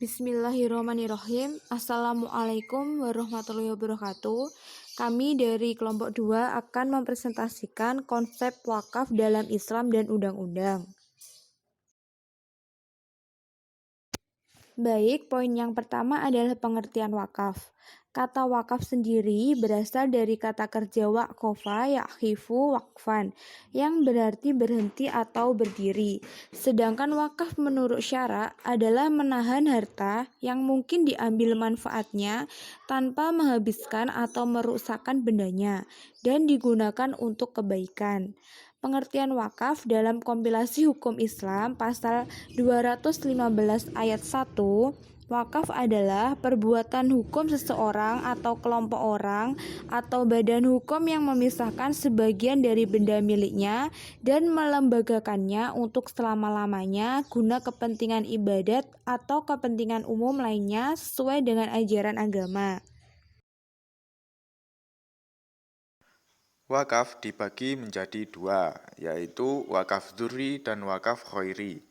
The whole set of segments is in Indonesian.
Bismillahirrahmanirrahim. Assalamualaikum warahmatullahi wabarakatuh. Kami dari kelompok 2 akan mempresentasikan konsep wakaf dalam Islam dan undang-undang. Baik, poin yang pertama adalah pengertian wakaf. Kata wakaf sendiri berasal dari kata kerja waqafa yaqifu waqfan yang berarti berhenti atau berdiri. Sedangkan wakaf menurut syara adalah menahan harta yang mungkin diambil manfaatnya tanpa menghabiskan atau merusakkan bendanya dan digunakan untuk kebaikan. Pengertian wakaf dalam kompilasi hukum Islam pasal 215 ayat 1, wakaf adalah perbuatan hukum seseorang atau kelompok orang atau badan hukum yang memisahkan sebagian dari benda miliknya dan melembagakannya untuk selama-lamanya guna kepentingan ibadat atau kepentingan umum lainnya sesuai dengan ajaran agama. Wakaf dibagi menjadi dua, yaitu wakaf dzurri dan wakaf khairi.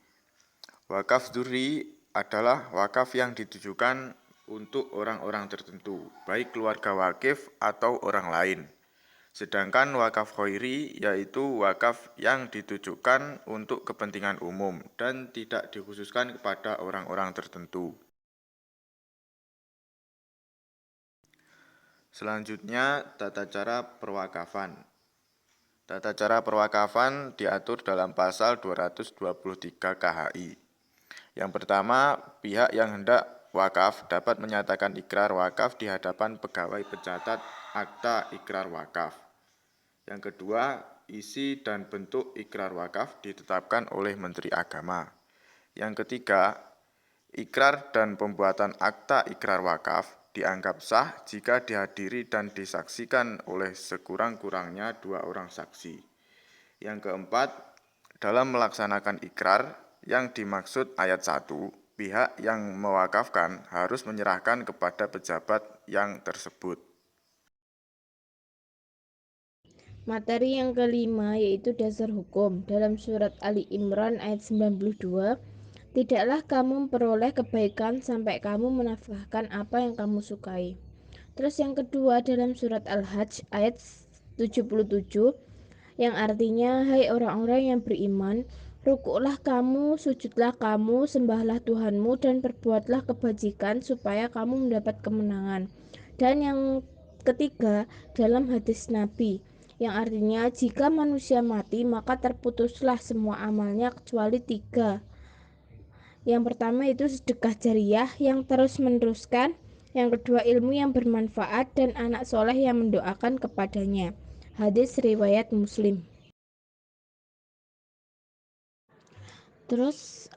Wakaf dzurri adalah wakaf yang ditujukan untuk orang-orang tertentu, baik keluarga wakif atau orang lain. Sedangkan wakaf khairi yaitu wakaf yang ditujukan untuk kepentingan umum dan tidak dikhususkan kepada orang-orang tertentu. Selanjutnya, tata cara perwakafan. Tata cara perwakafan diatur dalam pasal 223 KHI. Yang pertama, pihak yang hendak wakaf dapat menyatakan ikrar wakaf di hadapan pegawai pencatat akta ikrar wakaf. Yang kedua, isi dan bentuk ikrar wakaf ditetapkan oleh Menteri Agama. Yang ketiga, ikrar dan pembuatan akta ikrar wakaf dianggap sah jika dihadiri dan disaksikan oleh sekurang-kurangnya 2 orang saksi. Yang keempat, dalam melaksanakan ikrar yang dimaksud ayat 1, pihak yang mewakafkan harus menyerahkan kepada pejabat yang tersebut. Materi yang kelima yaitu dasar hukum. Dalam surat Ali Imran ayat 92, tidaklah kamu memperoleh kebaikan sampai kamu menafkahkan apa yang kamu sukai. Terus yang kedua dalam surat Al-Hajj ayat 77 yang artinya, hai orang-orang yang beriman, rukuklah kamu, sujudlah kamu, sembahlah Tuhanmu dan perbuatlah kebajikan supaya kamu mendapat kemenangan. Dan yang ketiga dalam hadis Nabi yang artinya jika manusia mati maka terputuslah semua amalnya kecuali 3. Yang pertama itu sedekah jariah yang terus meneruskan, yang kedua ilmu yang bermanfaat dan anak soleh yang mendoakan kepadanya. Hadis riwayat Muslim. Terus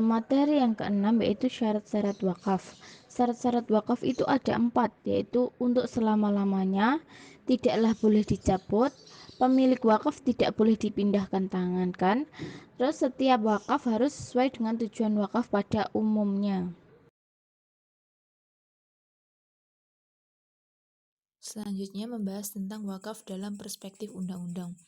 materi yang keenam yaitu syarat-syarat wakaf. Syarat-syarat wakaf itu ada 4, yaitu untuk selama-lamanya, tidaklah boleh dicabut, pemilik wakaf tidak boleh dipindahkan tangankan, terus setiap wakaf harus sesuai dengan tujuan wakaf pada umumnya. Selanjutnya membahas tentang wakaf dalam perspektif undang-undang.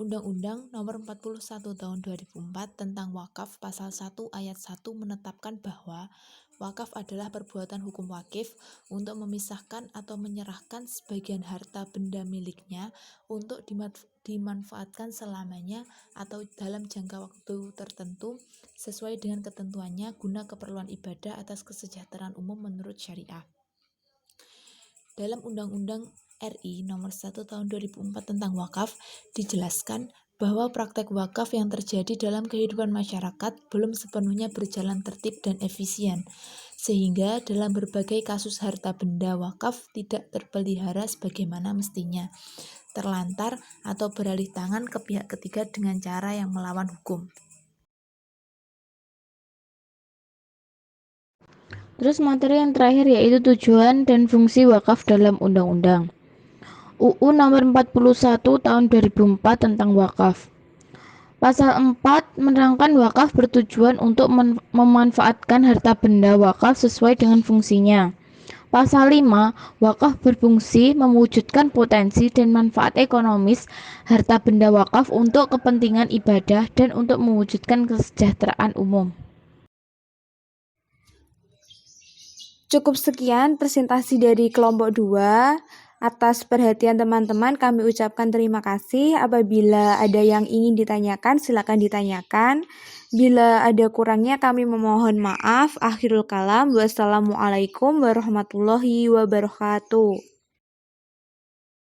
Undang-Undang Nomor 41 Tahun 2004 tentang Wakaf Pasal 1 Ayat 1 menetapkan bahwa wakaf adalah perbuatan hukum wakif untuk memisahkan atau menyerahkan sebagian harta benda miliknya untuk dimanfaatkan selamanya atau dalam jangka waktu tertentu sesuai dengan ketentuannya guna keperluan ibadah atas kesejahteraan umum menurut syariah. Dalam Undang-Undang RI Nomor 1 Tahun 2004 tentang wakaf dijelaskan bahwa praktek wakaf yang terjadi dalam kehidupan masyarakat belum sepenuhnya berjalan tertib dan efisien, sehingga dalam berbagai kasus harta benda wakaf tidak terpelihara sebagaimana mestinya, terlantar atau beralih tangan ke pihak ketiga dengan cara yang melawan hukum. Terus materi yang terakhir yaitu tujuan dan fungsi wakaf dalam undang-undang. UU Nomor 41 Tahun 2004 tentang wakaf. Pasal 4 menerangkan wakaf bertujuan untuk memanfaatkan harta benda wakaf sesuai dengan fungsinya. Pasal 5, wakaf berfungsi mewujudkan potensi dan manfaat ekonomis harta benda wakaf untuk kepentingan ibadah dan untuk mewujudkan kesejahteraan umum. Cukup sekian presentasi dari kelompok 2. Atas perhatian teman-teman kami ucapkan terima kasih. Apabila ada yang ingin ditanyakan, silakan ditanyakan. Bila ada kurangnya kami memohon maaf. Akhirul kalam. Wassalamualaikum warahmatullahi wabarakatuh.